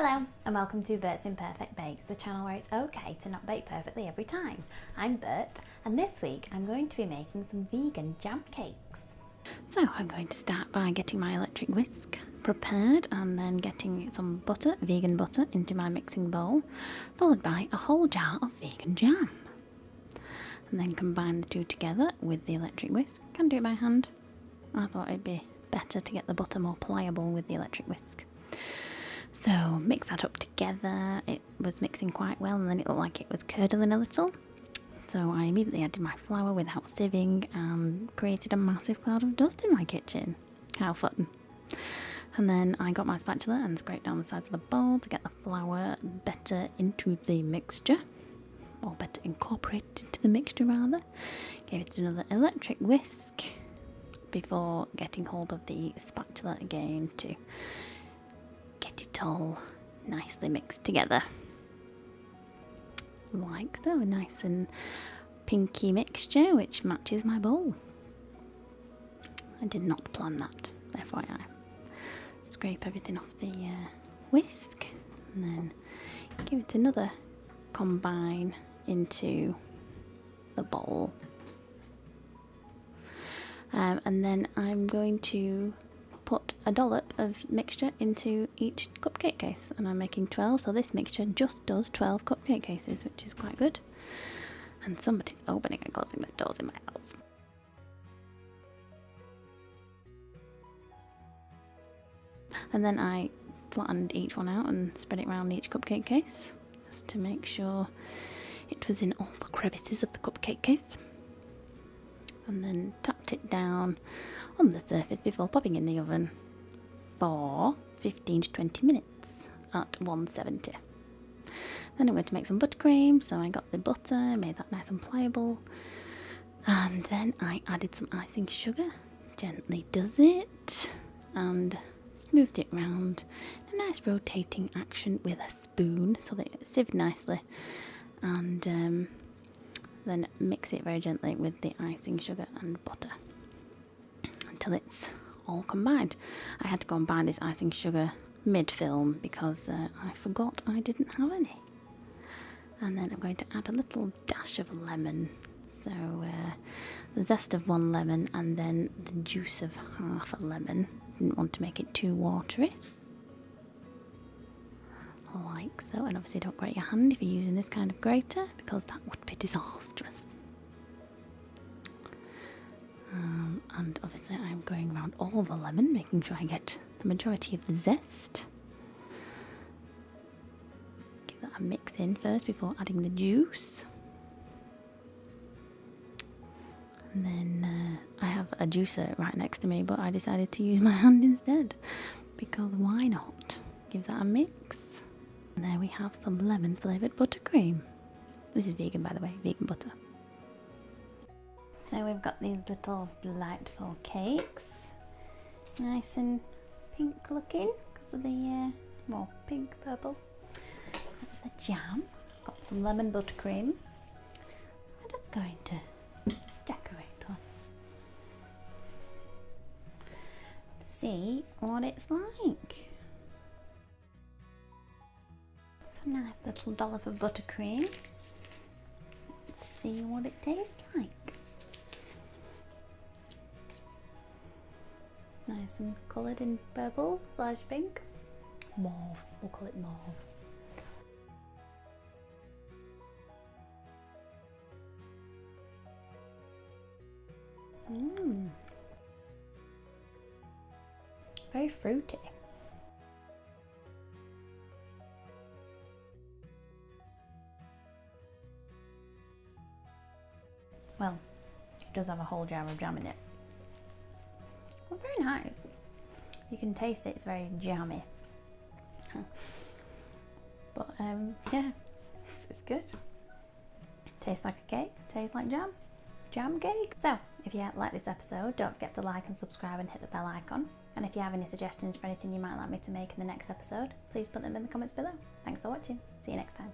Hello and welcome to Bert's Imperfect Bakes, the channel where it's okay to not bake perfectly every time. I'm Bert and this week I'm going to be making some vegan jam cakes. So I'm going to start by getting my electric whisk prepared and then getting some butter, vegan butter, into my mixing bowl, followed by a whole jar of vegan jam. And then combine the two together with the electric whisk. Can do it by hand. I thought it'd be better to get the butter more pliable with the electric whisk. So mix that up together. It was mixing quite well and then it looked like it was curdling a little. So I immediately added my flour without sieving and created a massive cloud of dust in my kitchen. How fun. And then I got my spatula and scraped down the sides of the bowl to get the flour better into the mixture. Or better incorporated into the mixture rather. Gave it another electric whisk before getting hold of the spatula again to get it all nicely mixed together. Like so, a nice and pinky mixture which matches my bowl. I did not plan that, FYI. Scrape everything off the whisk and then give it another combine into the bowl. And then I'm going to put a dollop of mixture into each cupcake case, and I'm making 12, so this mixture just does 12 cupcake cases, which is quite good. And somebody's opening and closing the doors in my house. And then I flattened each one out and spread it around each cupcake case, just to make sure it was in all the crevices of the cupcake case. And then tapped it down on the surface before popping in the oven for 15 to 20 minutes at 170. Then I'm going to make some buttercream, so I got the butter, made that nice and pliable, and then I added some icing sugar, gently does it, and smoothed it round, a nice rotating action with a spoon so that it sieved nicely, and then mix it very gently with the icing sugar and butter until it's all combined. I had to go and buy this icing sugar mid-film because I forgot I didn't have any. And then I'm going to add a little dash of lemon. So the zest of 1 lemon and then the juice of half a lemon. Didn't want to make it too watery. Like so, and obviously don't grate your hand if you're using this kind of grater because that would be disastrous. And obviously I'm going around all the lemon, making sure I get the majority of the zest. Give that a mix in first before adding the juice. And then I have a juicer right next to me, but I decided to use my hand instead because why not? Give that a mix. And there we have some lemon flavoured buttercream. This is vegan, by the way, vegan butter. So we've got these little delightful cakes. Nice and pink looking because of the, well, pink, purple, because of the jam. Got some lemon buttercream. I'm just going to decorate one. See what it's like. A nice little dollop of buttercream. Let's see what it tastes like. Nice and coloured in purple / pink. Mauve, we'll call it mauve. Very fruity. Well, it does have a whole jar of jam in it. Well, very nice. You can taste it, it's very jammy. But yeah, it's good. Tastes like a cake, tastes like jam. Jam cake. So, if you like this episode, don't forget to like and subscribe and hit the bell icon. And if you have any suggestions for anything you might like me to make in the next episode, please put them in the comments below. Thanks for watching. See you next time.